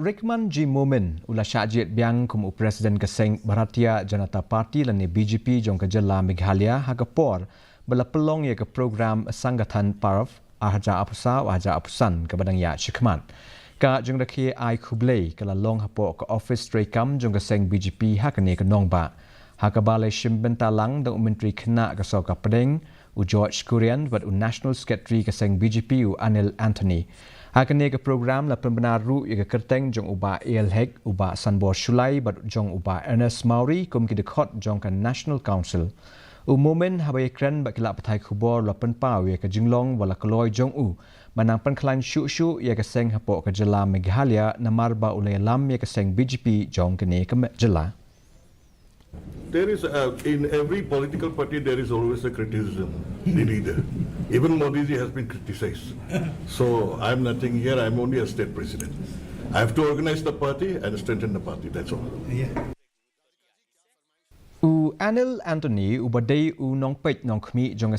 Rikman Momin ula Shah Jied Biang kum Presiden Seng Bharatiya Janata Party lani BJP jong ke Jylla Meghalaya Hapoh bala pelong ya ke program Sanggatan Paraf Ahaja Apusa Ahaja Apusan ke badang ya Rikman. Ka jong rakhi ai khublei kala long Hapoh ke office Rikman jong ke Seng BJP hakane ke nongba. Hakabale shimbentalang dang menteri kena ke soka pedeng u George Kurian wat u National Secretary ke Seng BJP u Anil Anthony. Hakane ke program la pembenar ru ya ke kerteng jong uba Elhek uba Sanbor Shulai bat jong uba Ernest Mauri kum ki dekhot jong kan National Council. U Momin habai kren ba kila patai khubor la penpau ya ke jinglong wala keloi jong u manang penklan syu ya ke Seng Hapoh ke Jylla Meghalaya namar ba ulai lam ya ke Seng BJP jong kene ke Jylla. There is, in every political party, there is always a criticism, the leader. Even Modi ji has been criticized. So I'm nothing here, I'm only a state president. I have to organize the party and strengthen the party, that's all. U Anil Anthony u badai u nong pech nong khmi jong